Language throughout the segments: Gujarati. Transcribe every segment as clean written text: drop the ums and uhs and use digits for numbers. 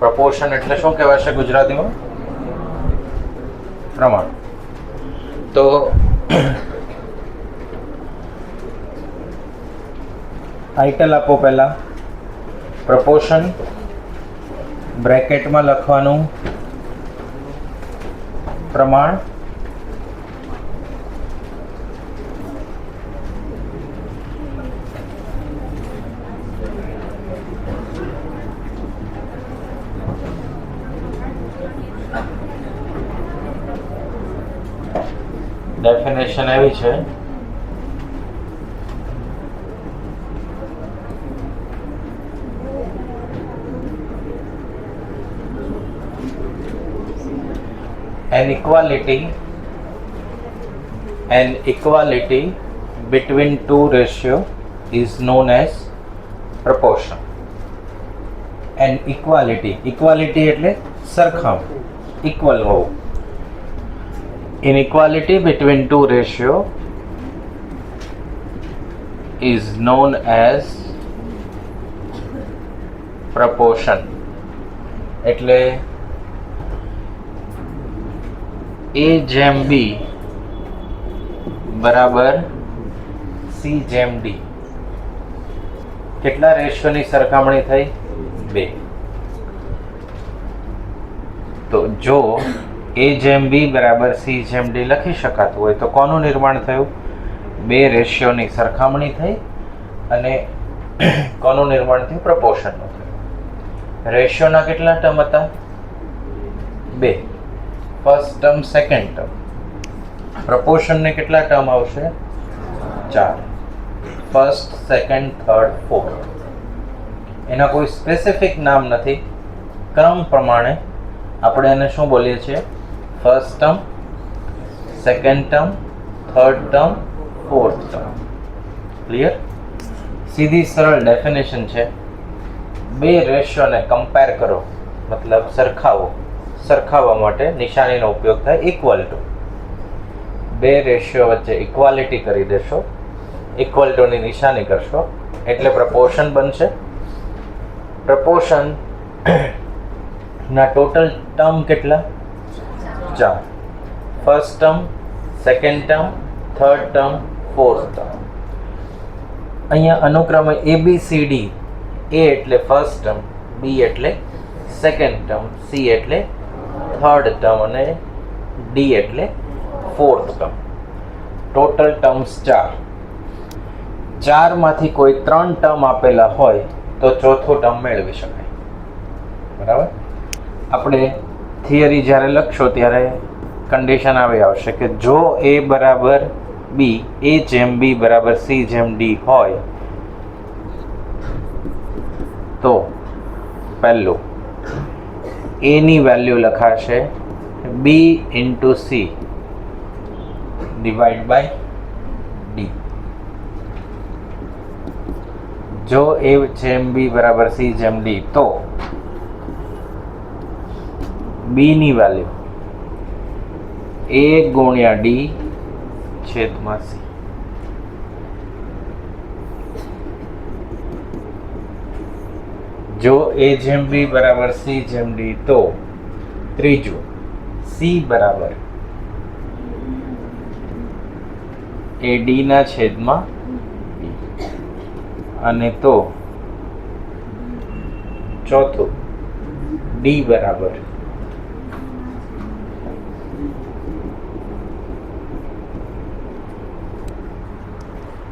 પ્રપોર્શન એટલે શું કહેવાશે ગુજરાતીમાં? પ્રમાણ. તો ટાઇટલ આપો પહેલા. પ્રપોર્શન બ્રેકેટમાં લખવાનું પ્રમાણ ડેફિનેશન એવી છે an equality between two ratio is known as proportion. An equality એટલે સરખામ, ઇક્વલ હોવું. Inequality between two ratio is known as proportion. એટલે A જેમ B બરાબર C જેમ D. કેટલા રેશિયોની સરખામણી થઈ? 2. તો જો A જેમ B બરાબર C જેમ D લખી શકાતું હોય તો કોનું નિર્માણ થયું? 2 રેશિયોની સરખામણી થઈ અને કોનું નિર્માણ થયું? પ્રપોર્શનનું થયું. રેશિયોના કેટલા ટર્મ હતા? 2. First term, second term. પ્રપોર્શનને કેટલા ટર્મ આવશે? 4. First, second, third, fourth. એના કોઈ સ્પેસિફિક નામ નથી. ક્રમ પ્રમાણે આપણે એને શું બોલીએ છીએ? First term, second term, third term, fourth term. Clear? સીધી સરળ ડેફિનેશન છે. 2 રેશિયોને કમ્પેર કરો, મતલબ સરખાવો. સરખાવવા માટે નિશાનીનો ઉપયોગ થાય ઇક્વલ ટુ. 2 રેશિયો વચ્ચે ઇક્વાલિટી કરી દેશો, ઇક્વલ ટુની નિશાની કરશો એટલે પ્રપોર્શન બનશે. પ્રપોર્શન ના ટોટલ ટર્મ કેટલા? 4. First term, second term, third term, fourth term. અહીંયા અનુક્રમે ABCD. A એટલે ફર્સ્ટ ટર્મ, B એટલે સેકન્ડ ટર્મ, C એટલે થર્ડ ટર્મ અને D એટલે ફોર્થ ટર્મ. Total terms 4. 4 માંથી કોઈ 3 ટર્મ આપેલા હોય તો ચોથો ટર્મ મેળવી શકાય. બરાબર? આપણે થિયરી જ્યારે લખશો ત્યારે કન્ડિશન આવી આવશે કે જો A બરાબર B, A જેમ B બરાબર C જેમ D હોય તો પહેલું A ની વેલ્યુ લખાશે B into C divide by D. જો A જેમ B બરાબર C જેમ D તો B ની વેલ્યુ A ગુણ્યા D છેદમાં C. જો A જેમ B બરાબર C જેમ D તો ત્રીજું C બરાબર AD ના છેદમાં B. અને તો ચોથું D બરાબર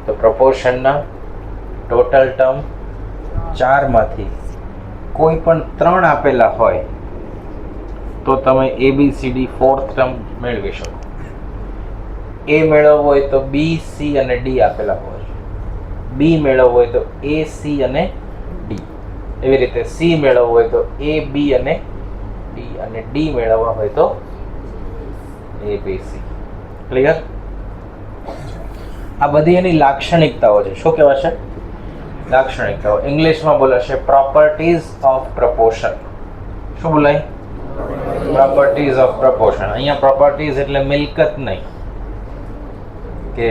તો પ્રપોર્શનના ટોટલ ટર્મ 4 માંથી કોઈ પણ 3 આપેલા હોય તો તમે ABCD ફોર્થ ટર્મ મેળવી શકો. A મેળવવો હોય તો B, C અને D આપેલા હોય. B મેળવવો હોય તો A, C અને D. એવી રીતે C મેળવવો હોય તો A, B અને D અને D મેળવવા હોય તો A, B, C. ક્લિયર? આ બધી એની લાક્ષણિકતાઓ છે. શું કહેવાશે? લાક્ષણિકતાઓ. ઇંગ્લિશમાં બોલાશે પ્રોપર્ટીઝ ઓફ પ્રપોર્શન. શું બોલાય? Properties of proportion. અહીંયા પ્રોપર્ટીઝ એટલે મિલકત નહીં કે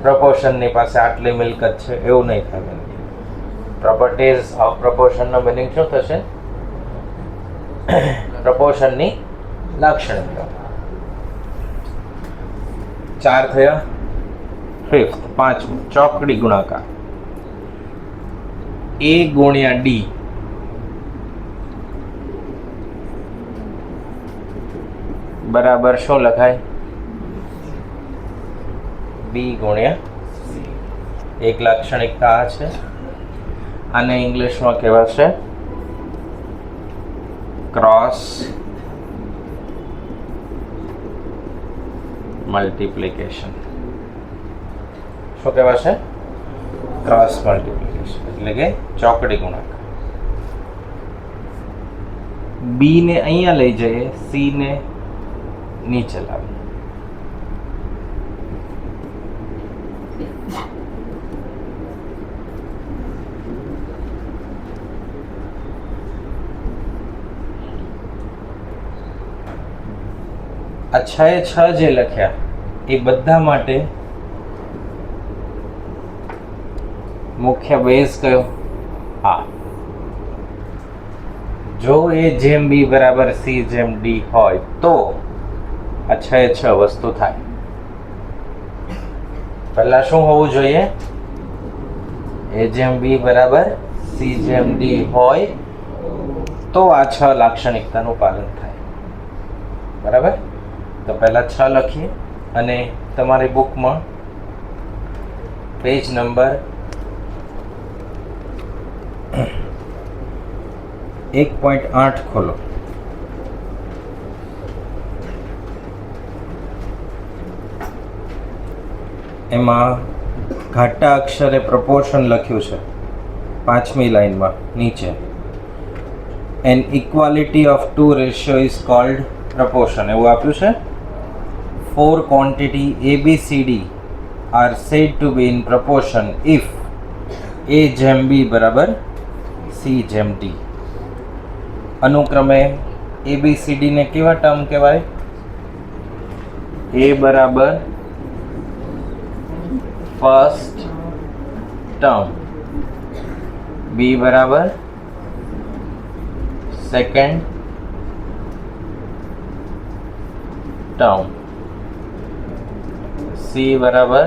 પ્રપોર્શનની પાસે આટલી મિલકત છે એવું નહીં થાય. પ્રોપર્ટીઝ ઓફ પ્રપોર્શનનો મિનિંગ શું થશે? પ્રપોર્શનની લાક્ષણિકતા. 4 થયા. ફિફ્થ, પાંચમું, ચોકડી ગુણાકાર. A ગુણ્યા D બરાબર શું લખાય? B ગુણ્યા C. એક લાક્ષણિકતા આ છે. આને ઇંગ્લિશમાં કહેવાશે ક્રોસ મલ્ટિપ્લિકેશન. શું કહેવાશે? ક્રોસ મલ્ટિપ્લિકેશન એટલે કે ચોકડી ગુણાકાર. બી ને અહીંયા લઈ જઈએ, સી ને નીચે લાવીએ. આ 6 જે લખ્યા એ બધા માટે મુખ્ય બેઝ કયો? આ. જો એ જેમ બી બરાબર સી જેમ ડી હોય તો આ 6 વસ્તુ થાય. પહેલા શું હોવું જોઈએ? એ જેમ બી બરાબર સી જેમ ડી હોય તો આ 6 લાક્ષણિકતાનું પાલન થાય. બરાબર? તો પહેલા 6 લખીએ અને તમારી બુકમાં પેજ નંબર 1.8 ખોલો. એમાં ઘાટા અક્ષરે પ્રપોર્શન લખ્યું છે 5મી લાઈનમાં નીચે. An equality of 2 ratio is called proportion એવું આપ્યું છે. 4 quantity ABCD are said to be in proportion if A જેમ B બરાબર C જેમ D. અનુક્રમે ABCD ને કેવા ટર્મ કહેવાય? A બરાબર ફર્સ્ટ ટર્મ, B બરાબર સેકન્ડ ટર્મ, C બરાબર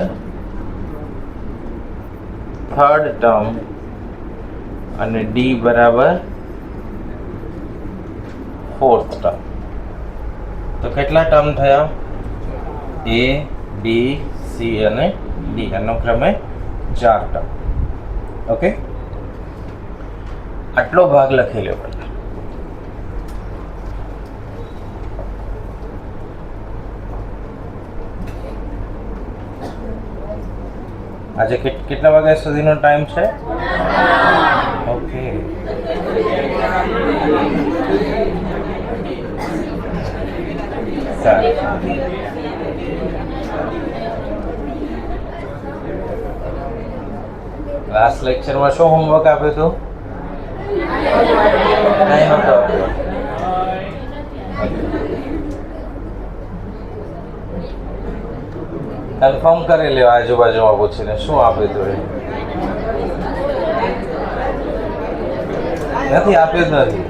થર્ડ ટર્મ અને D બરાબર ફોર્થ ટર્મ. તો કેટલા ટર્મ થયા? A, B, C અને D અનુક્રમે 4 ટર્મ. ઓકે, આટલો ભાગ લખી લો. આજે કેટલા વાગ્યા સુધીનો ટાઈમ છે? ઓકે, સારું. લાસ્ટ લેક્ચરમાં શું હોમવર્ક આપ્યું હતું? નહીં નહોતો આપ્યો. કન્ફર્મ કરી લ્યો આજુબાજુમાં પૂછીને શું આપ્યું હતું. નથી આપ્યું જ નથી.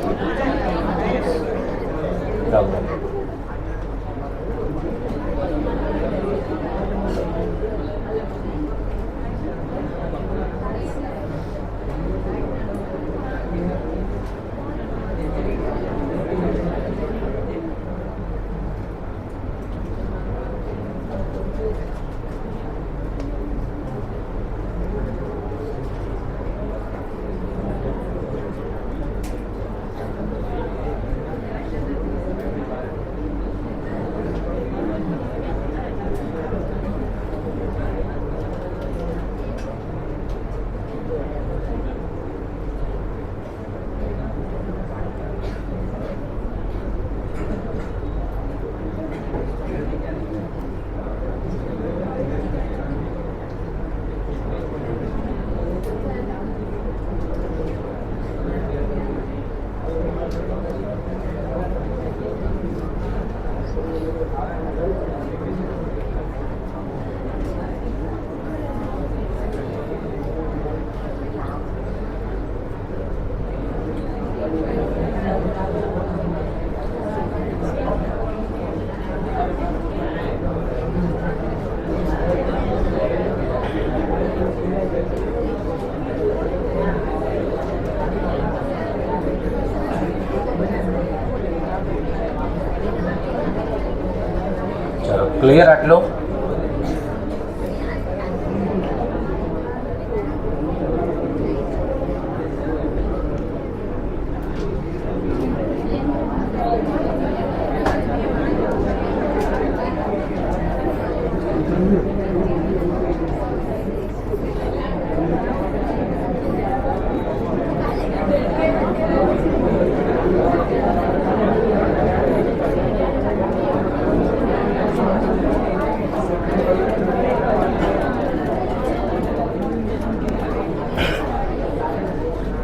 ક્લિયર આટલું?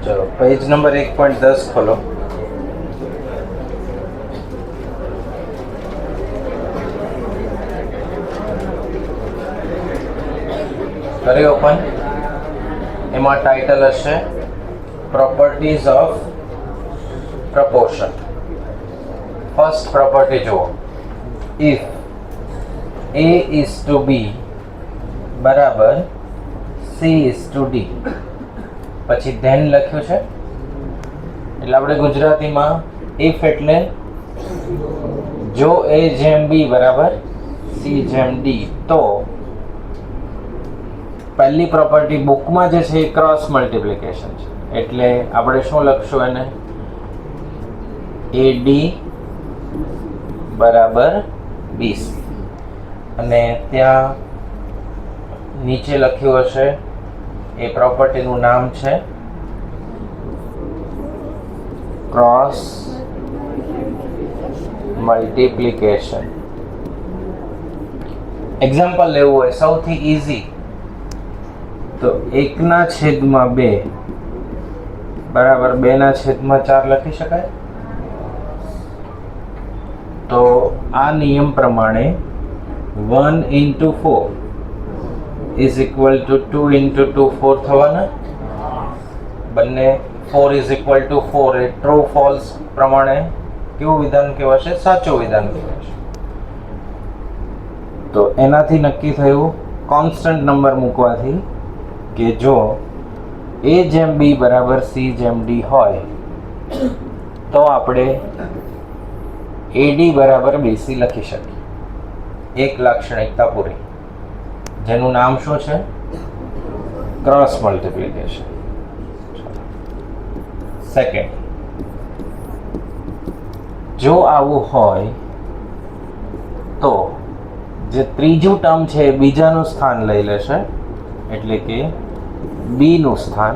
चलो पेज नंबर 1.10 खोलो। करिए ओपन। एमा टाइटल हशे properties of proportion. First property जो if A is to B बराबर C is to D પછી ધેન લખ્યું છે એટલે આપણે ગુજરાતીમાં ઇફ એટલે જો A જેમ B બરાબર C જેમ D તો પહેલી પ્રોપર્ટી બુકમાં જે છે એ ક્રોસ મલ્ટિપ્લિકેશન છે એટલે આપણે શું લખશું એને AD બરાબર BC અને ત્યાં નીચે લખ્યું હશે એ પ્રોપર્ટીનું નામ છે ક્રોસ મલ્ટિપ્લિકેશન. એક્ઝામ્પલ લેવું હોય સૌથી ઈઝી તો 1/2 બરાબર 2/4 લખી શકાય. તો આ નિયમ પ્રમાણે 1 into 4 is equal to 2 into 2 4 થવાના બંને 4 is equal to 4 A true false પ્રમાણે કેવું વિધાન કહેવાશે? સાચું વિધાન કહેવાશે. તો એનાથી નક્કી થયું કોન્સ્ટન્ટ નંબર મૂકવાથી કે જો A જેમ B બરાબર C જેમ D હોય તો આપણે AD બરાબર BC લખી શકીએ. એક લાક્ષણિકતા પૂરી જેનું નામ શું છે? Cross multiplication. સેકન્ડ, જો આવું હોય તો જે ત્રીજું ટર્મ છે એ બીજાનું સ્થાન લઈ લેશે એટલે કે બી નું સ્થાન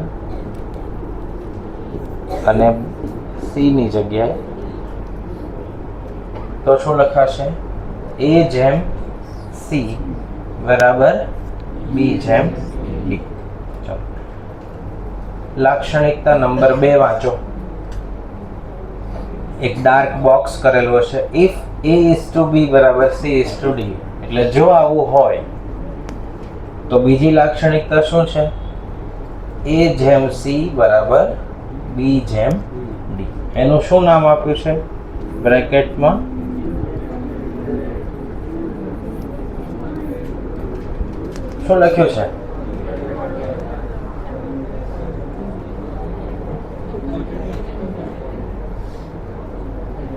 અને સી ની જગ્યાએ તો શું લખાશે? A જેમ C બરાબર B જેમ D. ચલો લાક્ષણિકતા નંબર 2 વાંચો. એક ડાર્ક બોક્સ કરેલું હશે if A is to B બરાબર C is to D એટલે જો આવું હોય તો બીજી લાક્ષણિકતા શું છે? A જેમ C બરાબર B જેમ D. એનું શું નામ આપ્યું છે? બ્રેકેટમાં શું લખ્યું છે?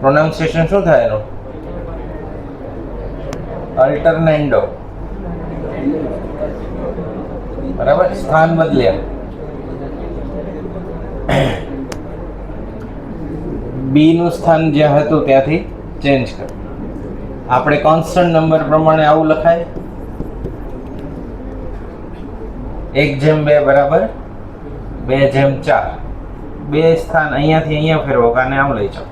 પ્રોનાઉન્સિએશન શું થાય એનું? અલ્ટરનેન્ડો. બરાબર, સ્થાન બદલ્યા. બી નું સ્થાન જ્યાં હતું ત્યાંથી ચેન્જ કર. આપણે કોન્સ્ટન્ટ નંબર પ્રમાણે આવું લખાય 1/2 બરાબર 2/4. બે સ્થાન અહીંયાથી અહીંયા ફેરવો કાને આમ લઈ જાઓ.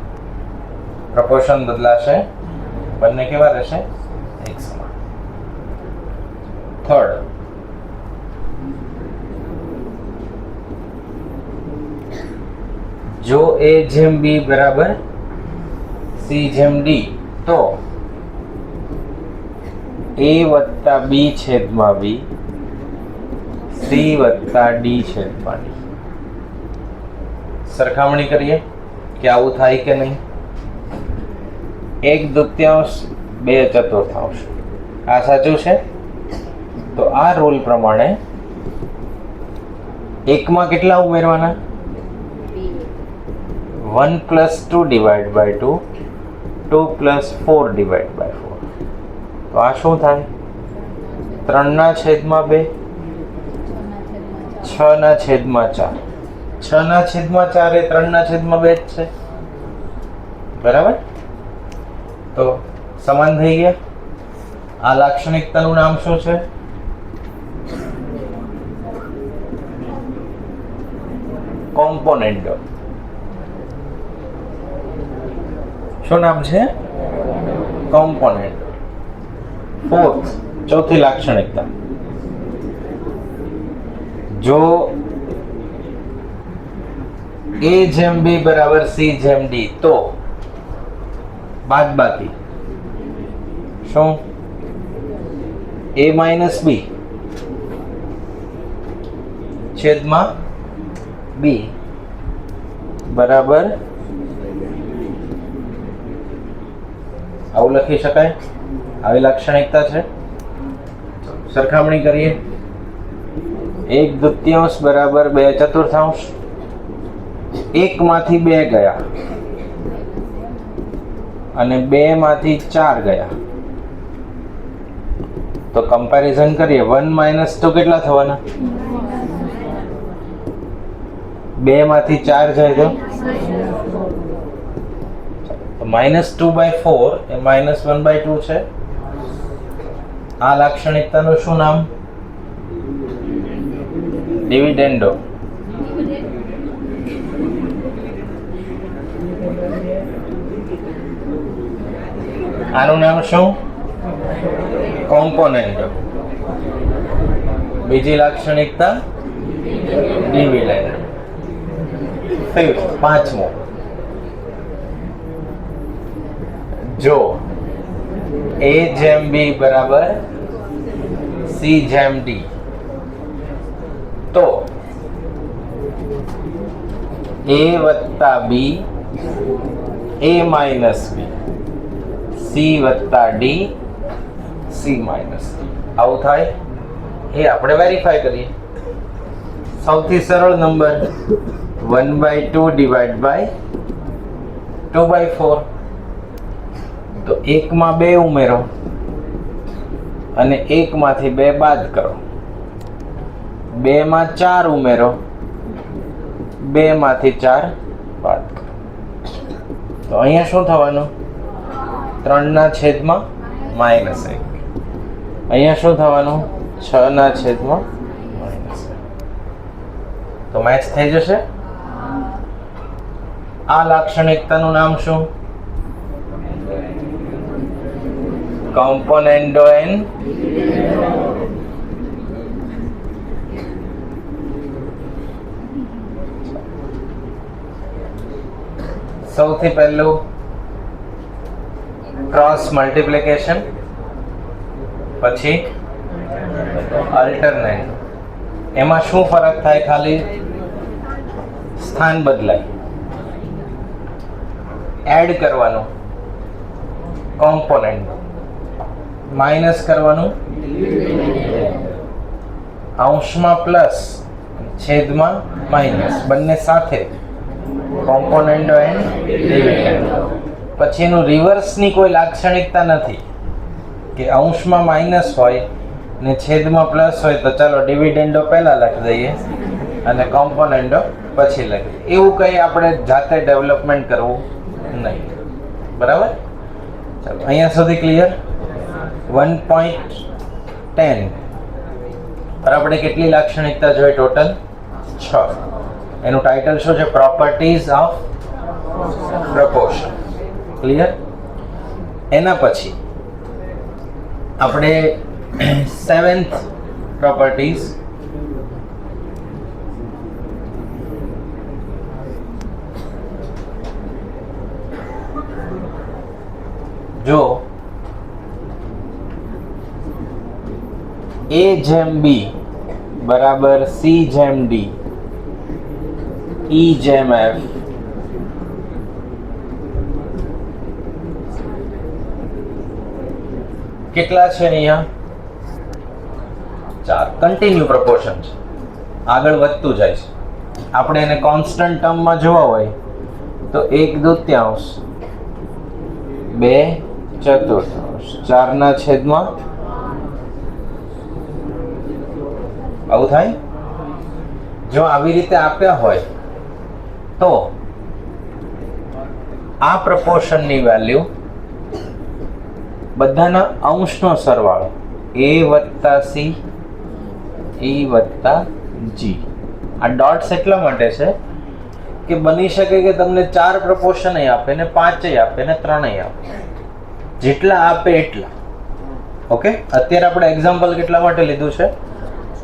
પ્રપોર્શન બદલાશે, બંને કેવા રહેશે? એક સમાન. થર્ડ, જો A જેમ B બરાબર C જેમ D તો A વત્તા B છેદમાં B C વત્તા D છેદમાં D. સરખામણી કરીએ કે આવું થાય કે નહીં. 1/2 2/4. આ સાચું છે. તો આ રૂલ પ્રમાણે એકમાં કેટલા ઉમેરવાના? 1 + 2 / 2 2 + 4 / 4. તો આ શું થાય? 3/2, 6/4. 6/4 એ 3/2 જ છે, બરાબર? તો સમાન થઈ ગયા. આ લાક્ષણિકતાનું નામ શું છે? કોમ્પોનેન્ટો. શું નામ છે? કોમ્પોનેન્ટો. ફોર્થ, ચોથી લાક્ષણિકતા, જો A જેમ B બરાબર C જેમ D તો બાદબાકી શું? A માઇનસ B છેદમાં B બરાબર આવું લખી શકાય. આવી લાક્ષણિકતા છે. સરખામણી કરીએ. 1/2 બરાબર 2/4. 1 માંથી 2 ગયા અને 2 માંથી 4 ગયા. તો કમ્પેરિઝન કરીએ. 1 માઇનસ 2 કેટલા થવાના? 2 માંથી 4 જાય તો -2/4 એ -1/2 છે. આ લાક્ષણિકતાનું શું નામ? ડિવિડેન્ડો. આનું નામ શું? કોમ્પોનેન્ટો. બીજી લાક્ષણિકતા ડિવિડેન્ડ. ફિફ્થ, પાંચમો, જો A જેમ B બરાબર C જેમ D તો A વત્તા B A minus B C વત્તા D C માઇનસ D. આવું થાય એ આપણે વેરીફાઈ કરીએ. સૌથી સરળ નંબર 1/2 ડિવાઈડ બાય 2/4. તો 1 માં 2 ઉમેરો અને 1 માંથી 2 બાદ કરો. 2 માં 4 ઉમેરો, 2 માંથી 4 બાદ કરો. તો અહીંયા શું થવાનું? 3/-1. અહીંયા શું થવાનું? 6/-1. તો મેચ થઈ જશે. આ લાક્ષણિકતાનું નામ શું? કોમ્પોનેન્ટો એન સૌથી પહેલું ક્રોસ મલ્ટીપ્લિકેશન, પછી અલ્ટરનેટ. એમાં શું ફરક થાય? ખાલી સ્થાન બદલાય. એડ કરવાનું કોમ્પોનેન્ટ, માઇનસ કરવાનું અંશમાં પ્લસ છેદમાં માઇનસ, બંને સાથે કોમ્પોનેન્ટો એન્ડ ડિવિડેન્ડ. પછી એનું રિવર્સની કોઈ લાક્ષણિકતા નથી કે અંશમાં માઇનસ હોય ને છેદમાં પ્લસ હોય તો ચાલો ડિવિડેન્ડો પહેલા લખી દઈએ અને કોમ્પોનેન્ટો પછી લખી દઈએ. એવું કંઈ આપણે જાતે ડેવલપમેન્ટ કરવું નહીં. બરાબર? ચાલો અહીંયા સુધી ક્લિયર. 1.10 પર આપણે કેટલી લાક્ષણિકતા જોઈ? ટોટલ 6. એનું ટાઇટલ શું છે? Properties of proportion. ક્લિયર? એના પછી આપણે 7th પ્રોપર્ટીઝ જો A જેમ B બરાબર C જેમ D E જેમ F કેટલા છે અહીંયા? 4. કન્ટિન્યુ પ્રપોર્શન છે, આગળ વધતું જાય છે. આપણે એને કોન્સ્ટન્ટ ટર્મમાં જોવા હોય તો 1/2, 2, ચતુર્થાંશ 4 ના છેદમાં આવું થાય. જો આવી રીતે આપ્યા હોય તો આ પ્રપોર્શનની વેલ્યુ બધાના અંશનો સરવાળો a વત્તા c e વત્તા g. આ ડોટ્સ એટલા માટે છે કે બની શકે કે તમને 4 પ્રપોર્શન આપે ને 5 આપે ને 3 આપે, જેટલા આપે એટલા. ઓકે, અત્યારે આપણે એક્ઝામ્પલ કેટલા માટે લીધું છે?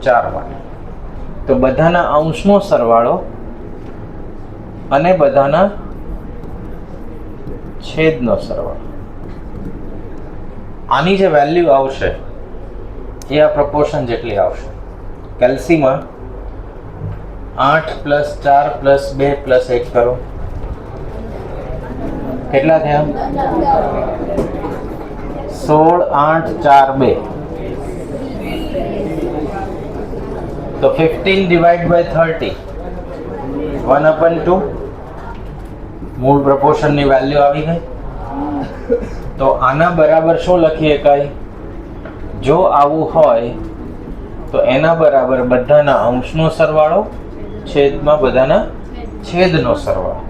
4 માટે. તો બધાના અંશનો સરવાળો અને બધાના છેદનો સરવાળો, આની જે વેલ્યુ આવશે એ આ પ્રપોર્શન જેટલી આવશે. કેલ્સીમાં 8 + 4 + 2 + 1 કરો, કેટલા થયા? 16, 8, 4, 2. તો 15/30 1/2 મૂળ પ્રપોર્શનની વેલ્યુ આવી ગઈ. તો આના બરાબર શું લખી શકાય? જો આવું હોય તો એના બરાબર બધાના અંશનો સરવાળો છેદમાં બધાના છેદનો સરવાળો.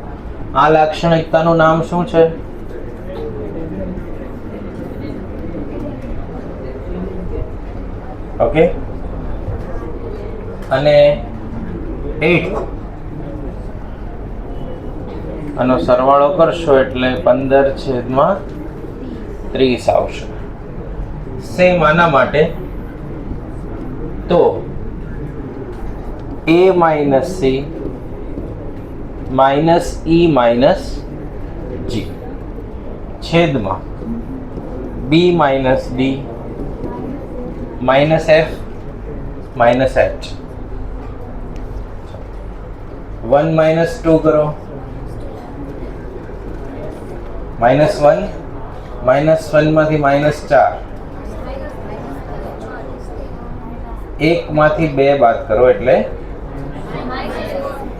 આ લાક્ષણિકતાનું નામ શું છે? ઓકે, અને 8 આનો સરવાળો કરશો એટલે 15/30 આવશે. સેમ આના માટે તો a - c - e - g છેદમાં b - d -f -h. 1 - 2 કરો, -1 -1 માંથી -4, 1 માંથી 2 બાદ કરો એટલે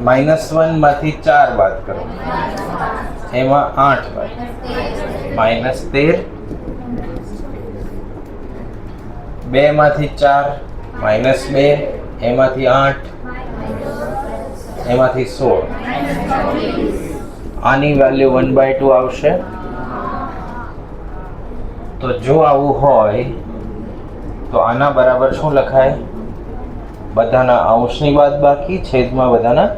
-1 માંથી 4 બાદ કરો, એમાં 8 બાદ, -13, 2 માંથી 4 -2, એમાંથી 8, એમાંથી 16. આની વેલ્યુ 1/2 આવશે. તો જો આવું હોય તો આના બરાબર શું લખાય? બધાના અંશની બાદબાકી છેદમાં બધાના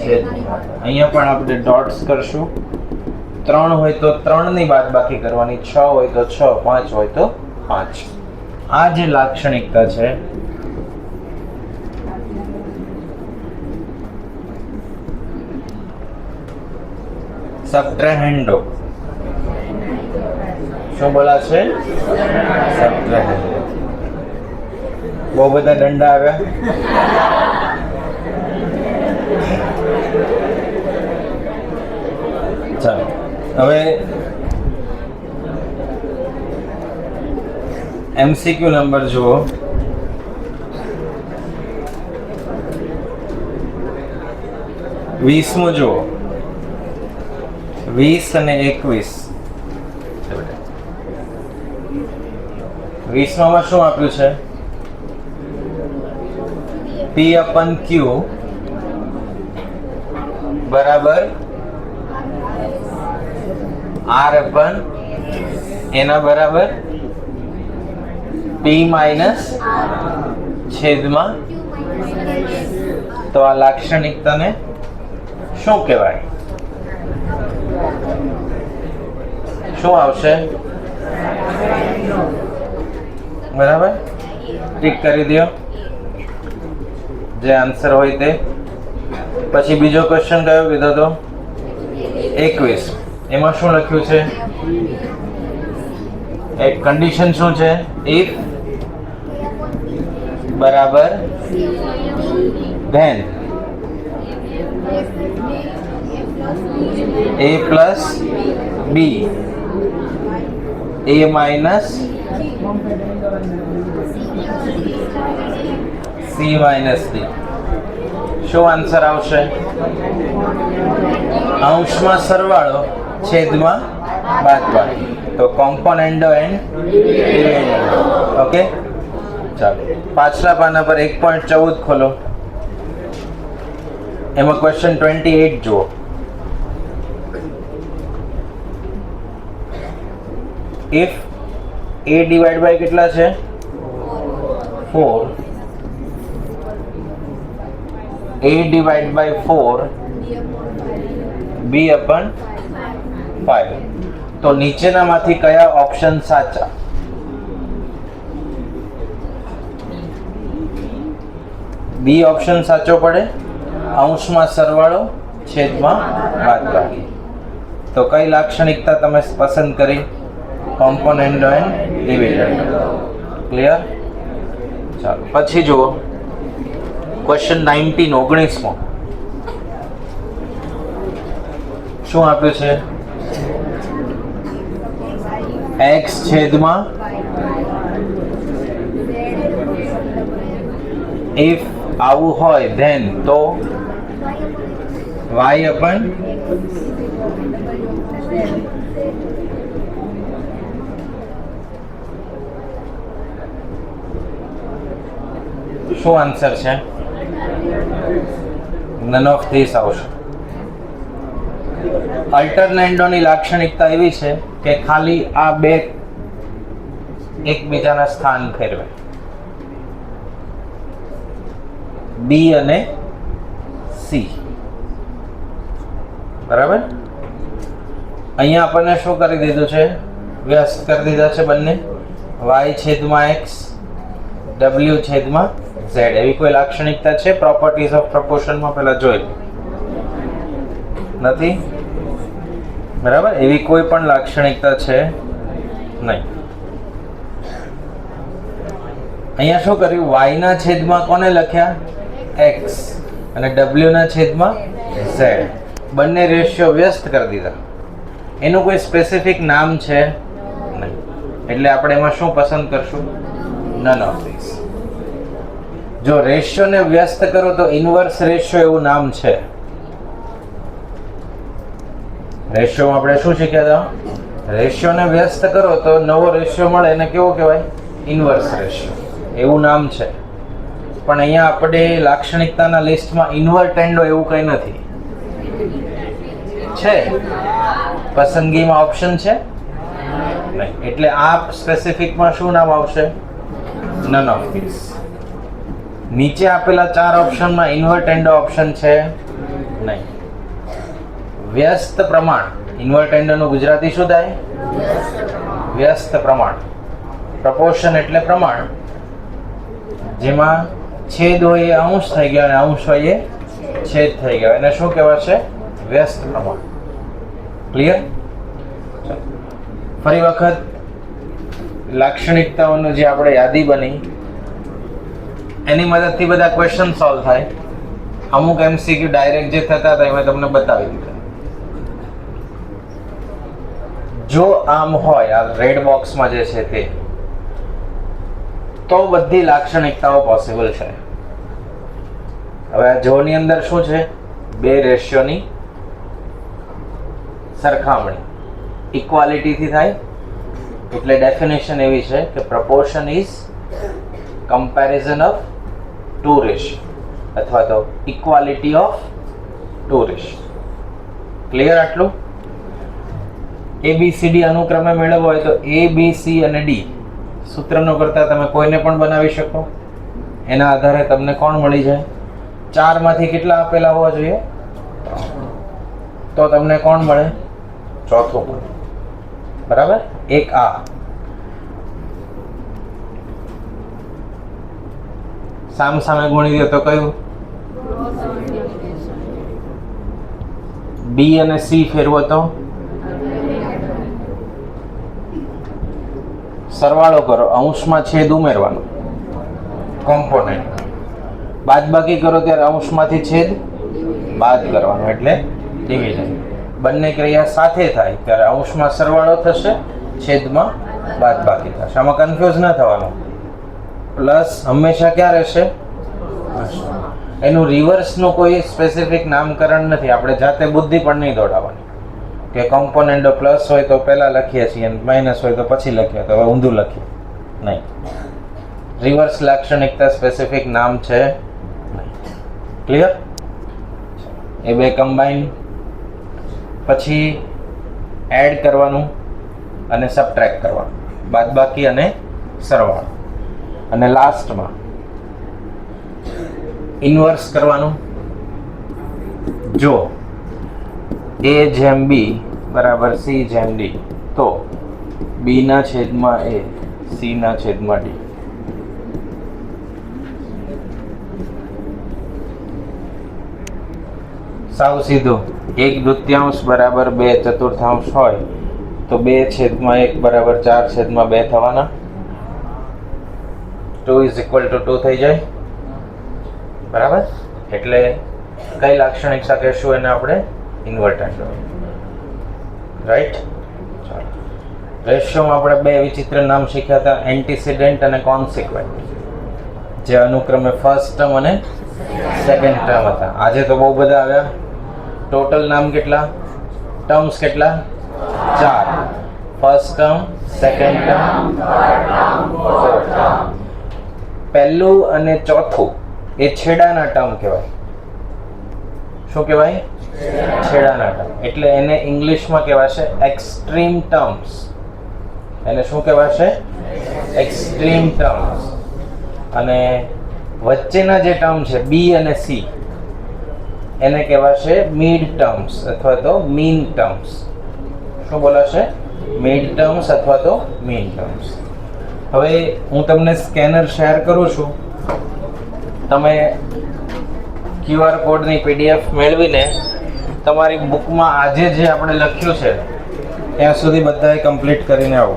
છેદની બાદબાકી. અહીંયા પણ આપણે ડોટ્સ કરશું. 3 હોય તો 3 ની બાદબાકી કરવાની, 6 હોય તો 6, 5 હોય તો 5. આ જે લાક્ષણિકતા છે સબટ્રેહેન્ડો. શું બોલા છે? સબટ્રેહેન્ડો. બહુ બધા દંડા આવ્યા. ચાલો હવે MCQ નંબર જુઓ. વીસમો જુઓ, 20 અને 21. 20માં શું આપ્યું છે? P/Q બરાબર R/ એના બરાબર P માઇનસ છેદમાં. તો આ લાક્ષણિકતાને શું કહેવાય? શું આવશે? બરાબર, ટીક કરી દો જે આન્સર હોય તે. પછી બીજો ક્વેશ્ચન કયો કીધો તો? 21. એમાં શું લખ્યું છે? એક કન્ડિશન શું છે? ઇફ બરાબર then a plus b a minus c minus d. શું આન્સર આવશે? અંશમાં સરવાળો છેદમાં બાદબાકી. તો કોમ્પોનેન્ડો એન્ડ ડિવિડન્ડો. ઓકે, ચાલો પાછલા પાના પર 1.14 ખોલો. એમાં ક્વેશ્ચન 28 જુઓ. ઇફ a ડિવાઇડ બાય કેટલા છે 4, a divide by 4 b upon 5, તો નીચેનામાંથી કયા ઓપ્શન સાચા? બી ઓપ્શન સાચો પડે. અંશમાં સરવાળો છેદમાં બાદબાકી. તો કઈ લાક્ષણિકતા તમે પસંદ કરી? કોમ્પોનેન્ડો એન્ડ ડિવિડન્ડો. ક્લિયર? ચાલો પછી જુઓ ક્વેશ્ચન 19 શું આપ્યું છે? x છેદમાં if આવું હોય then તો y upon શું આન્સર છે? નન ઓફ ધીસ આવશે. અલ્ટરનેન્ડોની લાક્ષણિકતા એવી છે કે ખાલી આ બે એકબીજાના સ્થાન ફેરવે, બી અને સી. બરાબર? અહીંયા આપણને શું કરી દીધું છે? વ્યસ્ત કરી દીધા છે બંને. y છેદમાં x, w છેદમાં z. એવી કોઈ લાક્ષણિકતા છે પ્રોપર્ટીઝ ઓફ પ્રપોર્શનમાં? પહેલા જોઈ નથી. બરાબર? એવી કોઈ પણ લાક્ષણિકતા છે નહીં. અહીંયા શું કર્યું? y ના છેદમાં કોને લખ્યા? x અને w ના છેદમાં z. બંને રેશિયો વ્યસ્ત કરી દીધા. એનું કોઈ સ્પેસિફિક નામ છે નહીં, એટલે આપણે એમાં શું પસંદ કરશું? None of this. જો રેશિયોને વ્યસ્ત કરો તો ઇન્વર્સ રેશિયો એવું નામ છે. રેશિયોમાં આપણે શું શીખ્યા હતા? રેશિયોને વ્યસ્ત કરો તો નવો રેશિયો મળે, એને કેવો કહેવાય? Inverse ratio. એવું નામ છે. પણ અહીંયા આપણે લાક્ષણિકતાના લિસ્ટમાં ઇન્વર્ટેન્ડો એવું કંઈ નથી. છે પસંદગીમાં ઓપ્શન છે નહીં, એટલે આ સ્પેસિફિકમાં શું નામ આવશે? None of this. નીચે આપેલા 4 ઓપ્શનમાં ઇન્વર્ટેન્ડો ઓપ્શન છે નહીં. વ્યસ્ત પ્રમાણ. ઇન્વર્ટેન્ડોનું ગુજરાતી શું થાય? વ્યસ્ત પ્રમાણ. પ્રપોર્શન એટલે પ્રમાણ. જેમાં છેદ હોય એ અંશ થઈ ગયો અને અંશ હોય એ છેદ થઈ ગયો. એને શું કહેવાશે? વ્યસ્ત પ્રમાણ. ક્લિયર? ફરી વખત લાક્ષણિકતાઓનું જે આપણે યાદી બની એની મદદથી બધા ક્વેશ્ચન સોલ્વ થાય. અમુક MCQ ડાયરેક્ટ જે થતા હતા એ મેં તમને બતાવી દીધા. જો આમ હોય, આ રેડ બોક્સમાં જે છે તે, તો બધી લાક્ષણિકતાઓ પોસિબલ છે. હવે આ જોની અંદર શું છે? બે રેશિયોની સરખામણી ઇક્વાલિટીથી થાય. એટલે ડેફિનેશન એવી છે કે proportion is comparison of two ratio અથવા તો equality of two ratio. Clear? આટલું ABCD અનુક્રમે મેળવવો હોય તો A, B, C અને D સૂત્રનો કરતા તમે કોઈને પણ બનાવી શકો. એના આધારે તમને કોણ મળી જાય? 4 માંથી કેટલા આપેલા હોવા જોઈએ? 3. તો તમને કોણ મળે? ચોથું મળે. બરાબર? એક આ સામ સામે ગુણી દો તો કયું? B અને C ફેરવો તો સરવાળો કરો, અંશમાં છેદ ઉમેરવાનો, કોમ્પોનેન્ટ. બાદબાકી કરો ત્યારે અંશમાંથી છેદ બાદ કરવાનો, એટલે ડિવિઝન. બંને ક્રિયા સાથે થાય ત્યારે અંશમાં સરવાળો થશે, છેદમાં બાદબાકી થશે. આમાં કન્ફ્યુઝ ન થવાનું. પ્લસ હંમેશા ક્યાં રહેશે? એનું રિવર્સનું કોઈ સ્પેસિફિક નામકરણ નથી. આપણે જાતે બુદ્ધિ પણ નહીં દોડાવવાની. કે કોમ્પોનેન્ટો પ્લસ હોય તો પહેલાં લખીએ છીએ અને માઇનસ હોય તો પછી લખીએ, તો હવે ઊંધું લખીએ નહીં. રિવર્સ લાક્ષણિકતા સ્પેસિફિક નામ છે નહીં. ક્લિયર? એ બે કમ્બાઈન, પછી એડ કરવાનું અને સબટ્રેક્ટ કરવાનું, બાદબાકી અને સરવાળો, અને લાસ્ટમાં ઇન્વર્સ કરવાનું. જો A જેમ B બરાબર C જેમ D, તો B ના છેદમાં A, C ના છેદમાં D. સાવ સીધું. 1/2 બરાબર 2/4 હોય તો 2/1 બરાબર 4/2 થવાના. 2 = 2 થઈ જાય. બરાબર? એટલે કઈ લાક્ષણિકતા કહેશું એને આપણે? ઇન્વર્ટેડ. રાઈટ? ચાલો. રેશિયોમાં આપણે બે વિચિત્ર નામ શીખ્યા હતા, એન્ટીસિડન્ટ અને કોન્સિક્વન્ટ, જે અનુક્રમે ફર્સ્ટ ટર્મ અને સેકન્ડ ટર્મ હતા. આજે તો બહુ બધા આવ્યા. ટોટલ નામ કેટલા? ટર્મ્સ કેટલા? 4. First term, second term, fourth term. પહેલું અને ચોથું એ છેડાના ટર્મ કહેવાય. શું કહેવાય? છેડાના ટર્મ. એટલે એને ઇંગ્લિશમાં કહેવાશે એક્સ્ટ્રીમ ટર્મ્સ. એને શું કહેવાશે? Extreme terms. અને વચ્ચેના જે ટર્મ છે બી અને સી, એને કહેવાશે મિડ ટર્મ્સ અથવા તો મીન ટર્મ્સ. શું બોલાશે? મિડ ટર્મ્સ અથવા તો મીન ટર્મ્સ. હવે હું તમને સ્કેનર શેર કરું છું. તમે QR કોડની PDF મેળવીને તમારી બુકમાં આજે જે આપણે લખ્યું છે ત્યાં સુધી બધાએ કમ્પ્લીટ કરીને આવો.